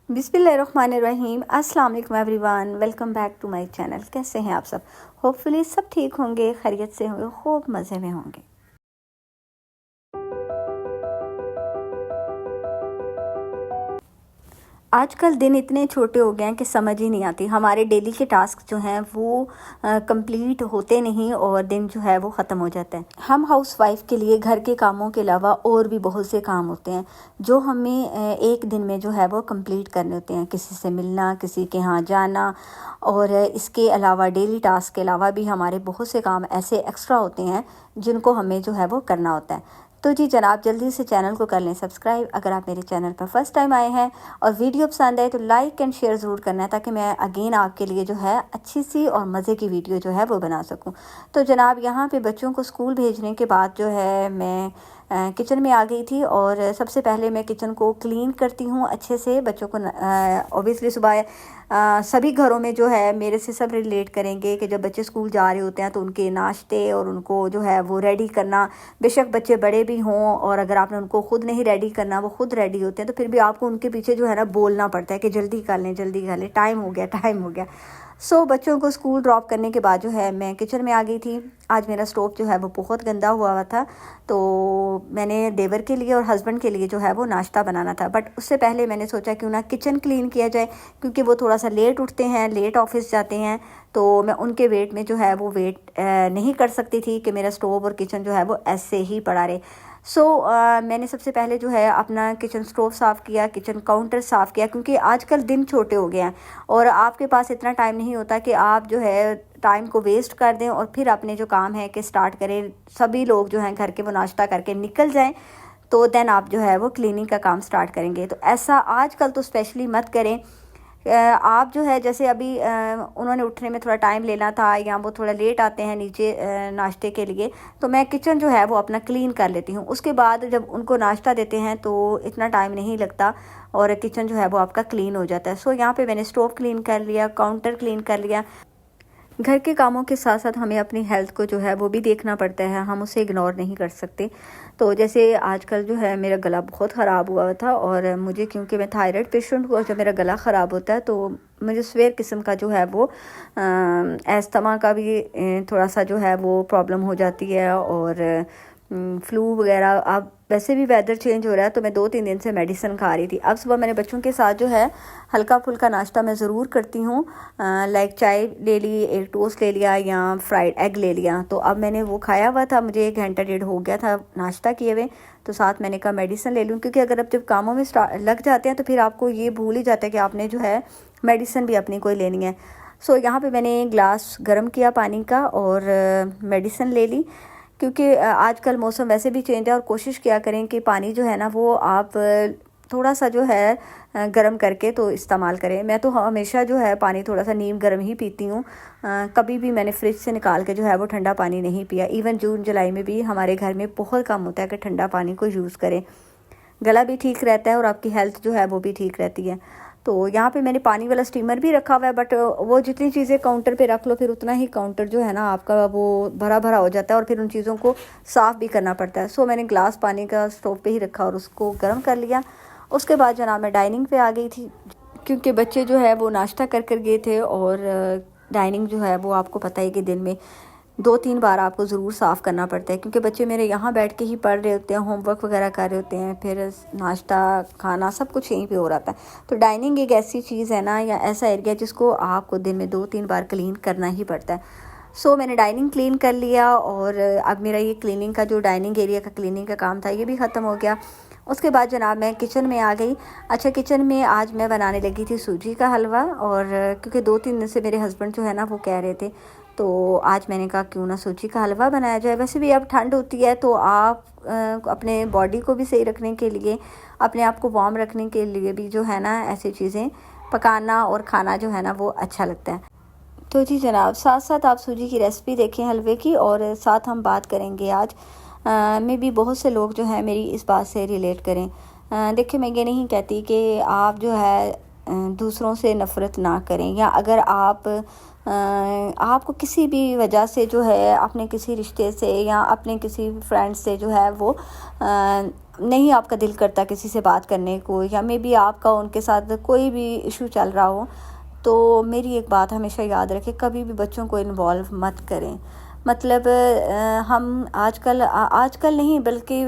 बिस्मिल्लाहिर्रहमानिर्रहीम। अस्सलाम वालेकुम everyone, welcome back to my channel. कैसे हैं आप सब? होपफुली सब ठीक होंगे, खैरियत से होंगे, खूब मज़े में होंगे। आजकल दिन इतने छोटे हो गए हैं कि समझ ही नहीं आती। हमारे डेली के टास्क जो हैं वो कंप्लीट होते नहीं और दिन जो है वो ख़त्म हो जाता है। हम हाउसवाइफ के लिए घर के कामों के अलावा और भी बहुत से काम होते हैं जो हमें एक दिन में जो है वो कंप्लीट करने होते हैं। किसी से मिलना, किसी के यहाँ जाना, और इसके अलावा डेली टास्क के अलावा भी हमारे बहुत से काम ऐसे एक्स्ट्रा होते हैं जिनको हमें जो है वो करना होता है। तो जी जनाब, जल्दी से चैनल को कर लें सब्सक्राइब अगर आप मेरे चैनल पर फर्स्ट टाइम आए हैं, और वीडियो पसंद आए तो लाइक एंड शेयर ज़रूर करना है ताकि मैं अगेन आपके लिए जो है अच्छी सी और मज़े की वीडियो जो है वो बना सकूं। तो जनाब, यहाँ पे बच्चों को स्कूल भेजने के बाद जो है मैं किचन में आ गई थी, और सबसे पहले मैं किचन को क्लीन करती हूँ अच्छे से। बच्चों को ऑब्वियसली सुबह सभी घरों में जो है मेरे से सब रिलेट करेंगे कि जब बच्चे स्कूल जा रहे होते हैं तो उनके नाश्ते और उनको जो है वो रेडी करना, बेशक बच्चे बड़े भी हों और अगर आपने उनको खुद नहीं रेडी करना, वो खुद रेडी होते हैं, तो फिर भी आपको उनके पीछे जो है ना बोलना पड़ता है कि जल्दी कर लें, जल्दी कर लें, टाइम हो गया, टाइम हो गया। बच्चों को स्कूल ड्रॉप करने के बाद जो है मैं किचन में आ गई थी। आज मेरा स्टोव जो है वो बहुत गंदा हुआ था, तो मैंने देवर के लिए और हस्बैंड के लिए जो है वो नाश्ता बनाना था। बट उससे पहले मैंने सोचा क्यों ना किचन क्लीन किया जाए, क्योंकि वो थोड़ा सा लेट उठते हैं, लेट ऑफिस जाते हैं, तो मैं उनके वेट में जो है वो वेट नहीं कर सकती थी कि मेरा स्टोव और किचन जो है वो ऐसे ही पड़ा रहे। मैंने सबसे पहले जो है अपना किचन स्टोव साफ़ किया, किचन काउंटर साफ़ किया, क्योंकि आजकल दिन छोटे हो गए हैं और आपके पास इतना टाइम नहीं होता कि आप जो है टाइम को वेस्ट कर दें और फिर अपने जो काम है कि स्टार्ट करें। सभी लोग जो हैं घर के वो नाश्ता करके निकल जाएं तो देन आप जो है वो क्लीनिंग का काम स्टार्ट करेंगे। तो ऐसा आजकल तो स्पेशली मत करें। आप जो है जैसे अभी उन्होंने उठने में थोड़ा टाइम लेना था या वो थोड़ा लेट आते हैं नीचे नाश्ते के लिए, तो मैं किचन जो है वो अपना क्लीन कर लेती हूँ। उसके बाद जब उनको नाश्ता देते हैं तो इतना टाइम नहीं लगता और किचन जो है वो आपका क्लीन हो जाता है। यहाँ पे मैंने स्टोव क्लीन कर लिया, काउंटर क्लीन कर लिया। घर के कामों के साथ साथ हमें अपनी हेल्थ को जो है वो भी देखना पड़ता है, हम उसे इग्नोर नहीं कर सकते। तो जैसे आजकल जो है मेरा गला बहुत ख़राब हुआ था, और मुझे क्योंकि मैं थायराइड पेशेंट हूँ और जब मेरा गला ख़राब होता है तो मुझे स्वेयर किस्म का जो है वो अस्थमा का भी थोड़ा सा जो है वो प्रॉब्लम हो जाती है, और फ्लू वगैरह। अब वैसे भी वेदर चेंज हो रहा है तो मैं 2-3 दिन से मेडिसिन खा रही थी। अब सुबह मैंने बच्चों के साथ जो है हल्का फुल्का नाश्ता मैं ज़रूर करती हूँ, लाइक चाय ले ली, एक टोस्ट ले लिया या फ्राइड एग ले लिया। तो अब मैंने वो खाया हुआ था, मुझे 1 घंटा डेढ़ हो गया था नाश्ता किए हुए, तो साथ मैंने कहा मेडिसिन ले लूँ, क्योंकि अगर आप जब कामों में लग जाते हैं तो फिर आपको ये भूल ही जाता है कि आपने जो है मेडिसिन भी अपनी कोई लेनी है। यहाँ पर मैंने ग्लास गर्म किया पानी का और मेडिसिन ले ली, क्योंकि आजकल मौसम वैसे भी चेंज है, और कोशिश किया करें कि पानी जो है ना वो आप थोड़ा सा जो है गर्म करके तो इस्तेमाल करें। मैं तो हमेशा जो है पानी थोड़ा सा नीम गर्म ही पीती हूँ, कभी भी मैंने फ्रिज से निकाल के जो है वो ठंडा पानी नहीं पिया। इवन जून जुलाई में भी हमारे घर में बहुत कम होता है कि ठंडा पानी को यूज़ करें। गला भी ठीक रहता है और आपकी हेल्थ जो है वो भी ठीक रहती है। तो यहाँ पे मैंने पानी वाला स्टीमर भी रखा हुआ है, बट वो जितनी चीज़ें काउंटर पे रख लो फिर उतना ही काउंटर जो है ना आपका वो भरा भरा हो जाता है और फिर उन चीज़ों को साफ़ भी करना पड़ता है। मैंने ग्लास पानी का स्टोव पे ही रखा और उसको गर्म कर लिया। उसके बाद जनाब मैं डाइनिंग पे आ गई थी, क्योंकि बच्चे जो है वो नाश्ता कर गए थे, और डाइनिंग जो है वो आपको पता है कि दिन में 2-3 बार आपको ज़रूर साफ़ करना पड़ता है, क्योंकि बच्चे मेरे यहाँ बैठ के ही पढ़ रहे होते हैं, होमवर्क वगैरह कर रहे होते हैं, फिर नाश्ता खाना सब कुछ यहीं पे हो रहा था। तो डाइनिंग एक ऐसी चीज़ है ना, या ऐसा एरिया जिसको आपको दिन में 2-3 बार क्लीन करना ही पड़ता है। मैंने डाइनिंग क्लीन कर लिया, और अब मेरा ये क्लीनिंग का जो डाइनिंग एरिया का क्लीनिंग का काम था ये भी ख़त्म हो गया। उसके बाद जनाब मैं किचन में आ गई। अच्छा, किचन में आज मैं बनाने लगी थी सूजी का हलवा, और क्योंकि 2-3 दिन से मेरे हस्बैंड जो है ना वो कह रहे थे, तो आज मैंने कहा क्यों ना सूजी का हलवा बनाया जाए। वैसे भी अब ठंड होती है तो आप अपने बॉडी को भी सही रखने के लिए, अपने आप को वार्म रखने के लिए भी जो है ना ऐसी चीज़ें पकाना और खाना जो है ना वो अच्छा लगता है। तो जी जनाब, साथ साथ आप सूजी की रेसिपी देखें हलवे की, और साथ हम बात करेंगे आज में भी बहुत से लोग जो है मेरी इस बात से रिलेट करें। देखिए, मैं ये नहीं कहती कि आप जो है दूसरों से नफ़रत ना करें, या अगर आपको किसी भी वजह से जो है अपने किसी रिश्ते से या अपने किसी फ्रेंड से जो है वो नहीं आपका दिल करता किसी से बात करने को, या मे बी आपका उनके साथ कोई भी इशू चल रहा हो, तो मेरी एक बात हमेशा याद रखें, कभी भी बच्चों को इन्वॉल्व मत करें। मतलब हम आजकल नहीं, बल्कि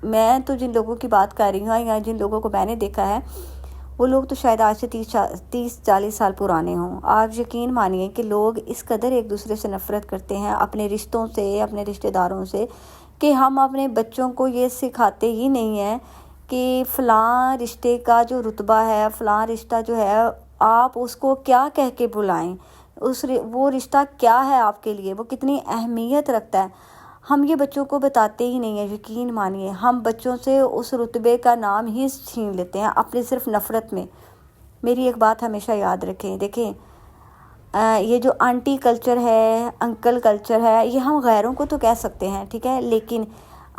मैं तो जिन लोगों की बात कर रही हूँ या जिन लोगों को मैंने देखा है, वो लोग तो शायद आज से 30-40 साल पुराने हों। आप यकीन मानिए कि लोग इस कदर एक दूसरे से नफ़रत करते हैं, अपने रिश्तों से, अपने रिश्तेदारों से, कि हम अपने बच्चों को ये सिखाते ही नहीं हैं कि फ़लाँ रिश्ते का जो रुतबा है, फ़लाँ रिश्ता जो है, आप उसको क्या कह के बुलाएं, वो रिश्ता क्या है आपके लिए, वो कितनी अहमियत रखता है। हम ये बच्चों को बताते ही नहीं हैं। यकीन मानिए हम बच्चों से उस रुतबे का नाम ही छीन लेते हैं अपनी सिर्फ नफ़रत में। मेरी एक बात हमेशा याद रखें, देखें ये जो आंटी कल्चर है, अंकल कल्चर है, ये हम गैरों को तो कह सकते हैं, ठीक है, लेकिन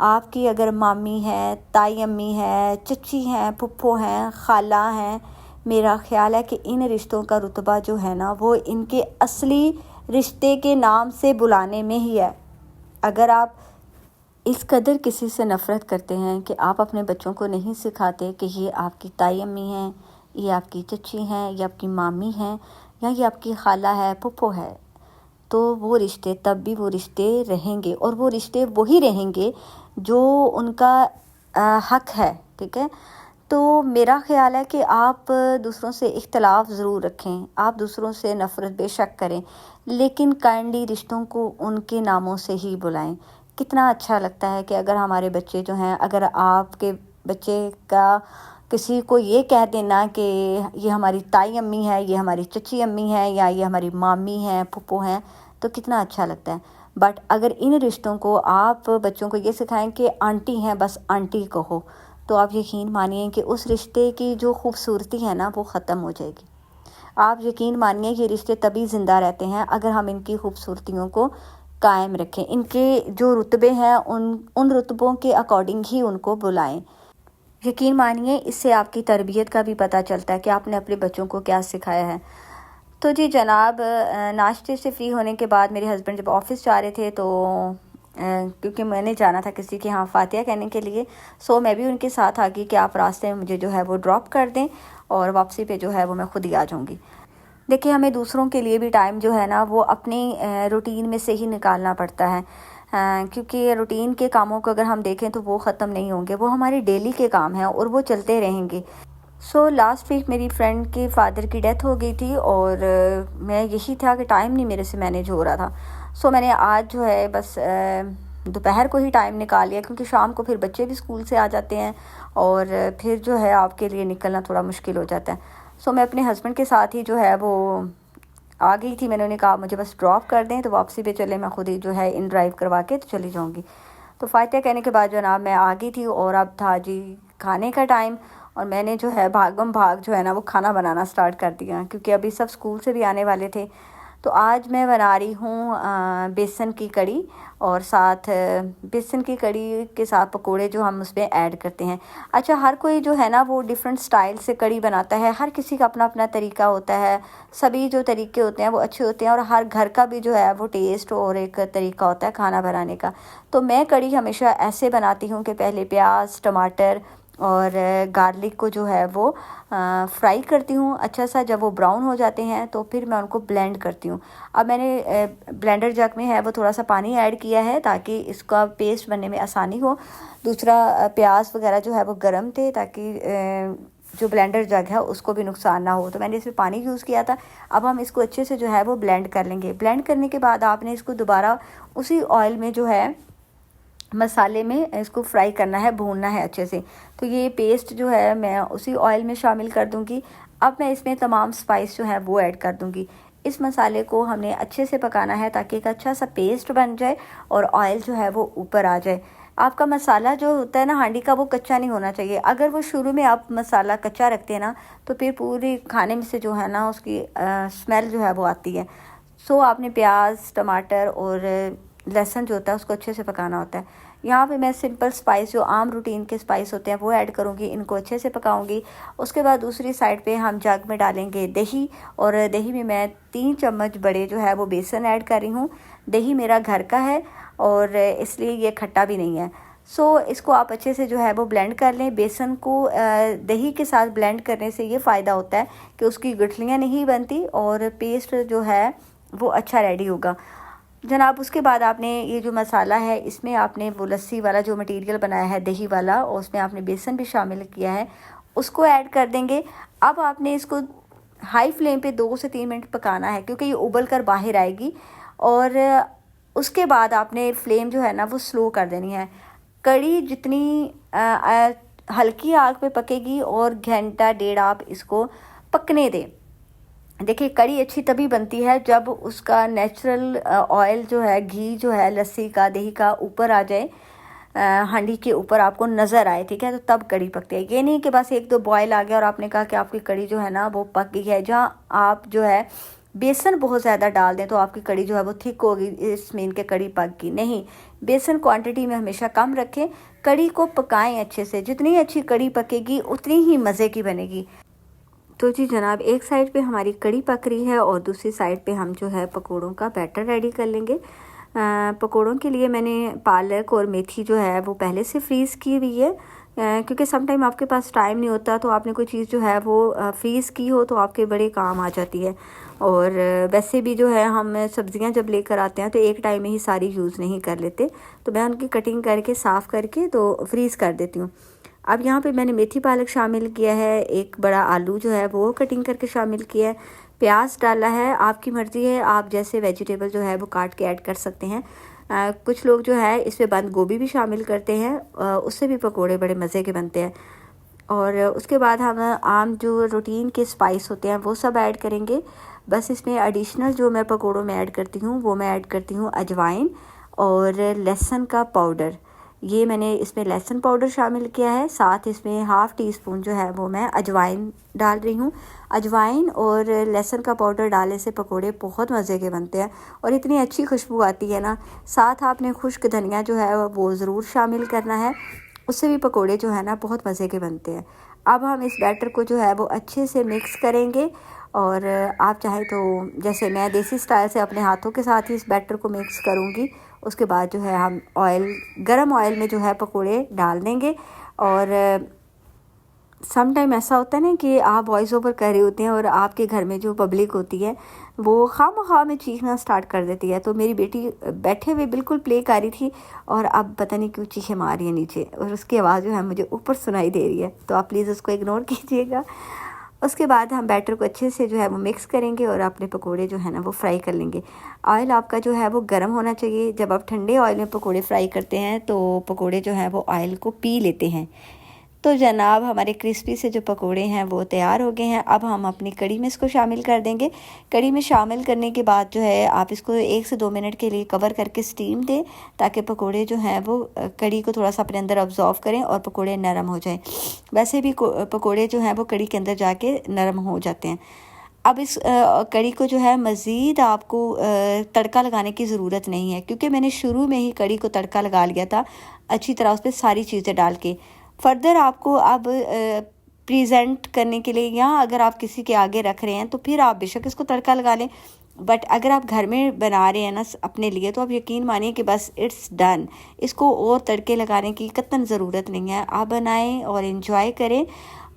आपकी अगर मामी है, ताई अम्मी है, चची हैं, फुप्पो हैं, खाला हैं, मेरा ख़्याल है कि इन रिश्तों का रुतबा जो है ना, वो इनके असली रिश्ते के नाम से बुलाने में ही है। अगर आप इस कदर किसी से नफ़रत करते हैं कि आप अपने बच्चों को नहीं सिखाते कि ये आपकी ताई अम्मी हैं, ये आपकी चची हैं, ये आपकी मामी हैं, या ये आपकी खाला है, फुप्पो है, तो वो रिश्ते तब भी वो रिश्ते रहेंगे, और वो रिश्ते वही रहेंगे जो उनका हक है, ठीक है। तो मेरा ख़्याल है कि आप दूसरों से इख्तलाफ ज़रूर रखें, आप दूसरों से नफ़रत बेशक करें, लेकिन काइंडली रिश्तों को उनके नामों से ही बुलाएं। कितना अच्छा लगता है कि अगर हमारे बच्चे जो हैं, अगर आपके बच्चे का किसी को ये कह देना कि ये हमारी ताई अम्मी है, ये हमारी चची अम्मी है, या ये हमारी मामी हैं, फुप्पो हैं, तो कितना अच्छा लगता है। बट अगर इन रिश्तों को आप बच्चों को ये सिखाएं कि आंटी हैं, बस आंटी कहो, तो आप यकीन मानिए कि उस रिश्ते की जो खूबसूरती है ना, वो ख़त्म हो जाएगी। आप यकीन मानिए ये रिश्ते तभी ज़िंदा रहते हैं अगर हम इनकी खूबसूरतियों को कायम रखें, इनके जो रुतबे हैं उन रुतबों के अकॉर्डिंग ही उनको बुलाएं। यकीन मानिए इससे आपकी तरबियत का भी पता चलता है कि आपने अपने बच्चों को क्या सिखाया है। तो जी जनाब, नाश्ते से फ्री होने के बाद मेरे हस्बैंड जब ऑफ़िस जा रहे थे, तो क्योंकि मैंने जाना था किसी के यहाँ फातिहा कहने के लिए, सो मैं भी उनके साथ आ गई कि आप रास्ते में मुझे जो है वो ड्रॉप कर दें, और वापसी पे जो है वो मैं खुद ही आ जाऊँगी। देखिए हमें दूसरों के लिए भी टाइम जो है ना, वो अपनी रूटीन में से ही निकालना पड़ता है, क्योंकि रूटीन के कामों को अगर हम देखें तो वो ख़त्म नहीं होंगे, वो हमारे डेली के काम हैं और वो चलते रहेंगे। सो लास्ट वीक मेरी फ्रेंड के फादर की डेथ हो गई थी, और मैं यही था कि टाइम नहीं मेरे से मैनेज हो रहा था। सो मैंने आज जो है बस दोपहर को ही टाइम निकाल लिया, क्योंकि शाम को फिर बच्चे भी स्कूल से आ जाते हैं, और फिर जो है आपके लिए निकलना थोड़ा मुश्किल हो जाता है। सो मैं अपने हस्बैंड के साथ ही जो है वो आ गई थी। मैंने उन्हें कहा मुझे बस ड्रॉप कर दें, तो वापसी पे चले मैं खुद ही जो है इन ड्राइव करवा के तो चली जाऊँगी। तो फातिहा कहने के बाद जनाब मैं आ गई थी, और अब था जी खाने का टाइम, और मैंने जो है भागम भाग जो है ना वो खाना बनाना स्टार्ट कर दिया, क्योंकि अभी सब स्कूल से भी आने वाले थे। तो आज मैं बना रही हूँ बेसन की कड़ी, और साथ बेसन की कड़ी के साथ पकोड़े जो हम उसमें ऐड करते हैं। अच्छा, हर कोई जो है ना वो डिफरेंट स्टाइल से कड़ी बनाता है, हर किसी का अपना अपना तरीका होता है, सभी जो तरीके होते हैं वो अच्छे होते हैं, और हर घर का भी जो है वो टेस्ट और एक तरीका होता है खाना बनाने का। तो मैं कड़ी हमेशा ऐसे बनाती हूँ कि पहले प्याज, टमाटर और गार्लिक को जो है वो फ्राई करती हूँ अच्छा सा। जब वो ब्राउन हो जाते हैं तो फिर मैं उनको ब्लेंड करती हूँ। अब मैंने ब्लेंडर जग में है वो थोड़ा सा पानी ऐड किया है ताकि इसका पेस्ट बनने में आसानी हो। दूसरा प्याज वगैरह जो है वो गर्म थे ताकि जो ब्लेंडर जग है उसको भी नुकसान ना हो, तो मैंने इसमें पानी यूज़ किया था। अब हम इसको अच्छे से जो है वो ब्लेंड कर लेंगे। ब्लेंड करने के बाद आपने इसको दोबारा उसी ऑयल में जो है मसाले में इसको फ्राई करना है, भूनना है अच्छे से। तो ये पेस्ट जो है मैं उसी ऑयल में शामिल कर दूंगी। अब मैं इसमें तमाम स्पाइस जो है वो ऐड कर दूंगी। इस मसाले को हमने अच्छे से पकाना है ताकि एक अच्छा सा पेस्ट बन जाए और ऑयल जो है वो ऊपर आ जाए। आपका मसाला जो होता है ना हांडी का, वो कच्चा नहीं होना चाहिए। अगर वो शुरू में आप मसाला कच्चा रखते हैं ना तो फिर पूरी खाने में से जो है ना उसकी स्मेल जो है वो आती है। सो आपने प्याज, टमाटर और लहसुन जो होता है उसको अच्छे से पकाना होता है। यहाँ पे मैं सिंपल स्पाइस जो आम रूटीन के स्पाइस होते हैं वो ऐड करूँगी, इनको अच्छे से पकाऊंगी। उसके बाद दूसरी साइड पे हम जग में डालेंगे दही, और दही में मैं 3 चम्मच बड़े जो है वो बेसन ऐड कर रही हूँ। दही मेरा घर का है और इसलिए ये खट्टा भी नहीं है। सो इसको आप अच्छे से जो है वो ब्लेंड कर लें। बेसन को दही के साथ ब्लेंड करने से ये फ़ायदा होता है कि उसकी गुठलियाँ नहीं बनती और पेस्ट जो है वो अच्छा रेडी होगा जनाब। उसके बाद आपने ये जो मसाला है इसमें आपने वो लस्सी वाला जो मटेरियल बनाया है दही वाला, और उसमें आपने बेसन भी शामिल किया है, उसको ऐड कर देंगे। अब आपने इसको हाई फ्लेम पे 2 से 3 मिनट पकाना है क्योंकि ये उबल कर बाहर आएगी। और उसके बाद आपने फ्लेम जो है ना वो स्लो कर देनी है। कड़ी जितनी हल्की आग पे पकेगी और घंटा डेढ़ आप इसको पकने दें। देखिए कड़ी अच्छी तभी बनती है जब उसका नेचुरल ऑयल जो है, घी जो है लस्सी का दही का ऊपर आ जाए, हांडी के ऊपर आपको नज़र आए, ठीक है, तो तब कड़ी पकती है। ये नहीं कि बस 1-2 बॉयल आ गया और आपने कहा कि आपकी कड़ी जो है ना वो पक गई है। जहाँ आप जो है बेसन बहुत ज़्यादा डाल दें तो आपकी कड़ी जो है वो थिक होगी, इसमें इनके कड़ी पक गई नहीं। बेसन क्वांटिटी में हमेशा कम रखें, कड़ी को पकाएं अच्छे से। जितनी अच्छी कड़ी पकेगी उतनी ही मज़े की बनेगी। तो जी जनाब, एक साइड पे हमारी कड़ी पक रही है और दूसरी साइड पे हम जो है पकोड़ों का बैटर रेडी कर लेंगे। पकोड़ों के लिए मैंने पालक और मेथी जो है वो पहले से फ्रीज़ की हुई है, क्योंकि सम टाइम आपके पास टाइम नहीं होता तो आपने कोई चीज़ जो है वो फ्रीज़ की हो तो आपके बड़े काम आ जाती है। और वैसे भी जो है हम सब्ज़ियां जब लेकर आते हैं तो एक टाइम में ही सारी यूज़ नहीं कर लेते, तो मैं उनकी कटिंग करके साफ़ करके तो फ्रीज़ कर देती हूँ। अब यहाँ पे मैंने मेथी पालक शामिल किया है, एक बड़ा आलू जो है वो कटिंग करके शामिल किया है, प्याज डाला है। आपकी मर्ज़ी है, आप जैसे वेजिटेबल जो है वो काट के ऐड कर सकते हैं। कुछ लोग जो है इसमें बंद गोभी भी शामिल करते हैं, उससे भी पकोड़े बड़े मज़े के बनते हैं। और उसके बाद हम आम जो रूटीन के स्पाइस होते हैं वो सब ऐड करेंगे। बस इसमें एडिशनल जो मैं पकोड़ों में ऐड करती हूँ वो मैं ऐड करती हूँ अजवाइन और लहसुन का पाउडर। ये मैंने इसमें लहसुन पाउडर शामिल किया है, साथ इसमें हाफ़ टी स्पून जो है वो मैं अजवाइन डाल रही हूँ। अजवाइन और लहसुन का पाउडर डालने से पकोड़े बहुत मज़े के बनते हैं और इतनी अच्छी खुशबू आती है ना। साथ आपने खुश्क धनिया जो है वो ज़रूर शामिल करना है, उससे भी पकोड़े जो है ना बहुत मज़े के बनते हैं। अब हम इस बैटर को जो है वो अच्छे से मिक्स करेंगे और आप चाहें तो जैसे मैं देसी स्टाइल से अपने हाथों के साथ ही इस बैटर को मिक्स करूँगी। उसके बाद जो है हम गरम ऑयल में जो है पकोड़े डाल देंगे। और सम टाइम ऐसा होता है ना कि आप वॉइस ओवर कर रहे होते हैं और आपके घर में जो पब्लिक होती है वो खामखा में चीखना स्टार्ट कर देती है। तो मेरी बेटी बैठे हुए बिल्कुल प्ले कर रही थी और अब पता नहीं क्यों चीखें मार रही है नीचे, और उसकी आवाज़ जो है मुझे ऊपर सुनाई दे रही है, तो आप प्लीज़ उसको इग्नोर कीजिएगा। उसके बाद हम बैटर को अच्छे से जो है वो मिक्स करेंगे और अपने पकोड़े जो है ना वो फ्राई कर लेंगे। ऑयल आपका जो है वो गर्म होना चाहिए। जब आप ठंडे ऑयल में पकोड़े फ्राई करते हैं तो पकोड़े जो हैं वो ऑयल को पी लेते हैं। तो जनाब हमारे क्रिस्पी से जो पकोड़े हैं वो तैयार हो गए हैं। अब हम अपनी कड़ी में इसको शामिल कर देंगे। कड़ी में शामिल करने के बाद जो है आप इसको 1 से 2 मिनट के लिए कवर करके स्टीम दें ताकि पकोड़े जो हैं वो कड़ी को थोड़ा सा अपने अंदर ऑब्जॉर्व करें और पकोड़े नरम हो जाएं। वैसे भी पकोड़े जो हैं वो कड़ी के अंदर जाके नरम हो जाते हैं। अब इस कड़ी को जो है मज़ीद आपको तड़का लगाने की ज़रूरत नहीं है, क्योंकि मैंने शुरू में ही कड़ी को तड़का लगा लिया था अच्छी तरह, उस पर सारी चीज़ें डाल के। फर्दर आपको अब प्रेजेंट करने के लिए या अगर आप किसी के आगे रख रहे हैं तो फिर आप बेशक इसको तड़का लगा लें, बट अगर आप घर में बना रहे हैं ना अपने लिए तो आप यकीन मानिए कि बस इट्स डन। इसको और तड़के लगाने की कतई ज़रूरत नहीं है। आप बनाएं और इन्जॉय करें।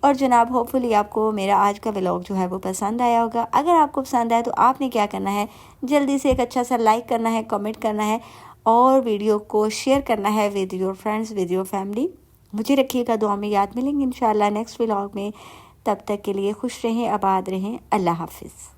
और जनाब होपफुली आपको मेरा आज का व्लॉग जो है वो पसंद आया होगा। अगर आपको पसंद आया तो आपने क्या करना है, जल्दी से एक अच्छा सा लाइक करना है, कमेंट करना है और वीडियो को शेयर करना है with your friends, with your family. मुझे रखिएगा दुआ में याद। मिलेंगे इंशाल्लाह नेक्स्ट व्लॉग में। तब तक के लिए खुश रहें, आबाद रहें। अल्लाह हाफिज़।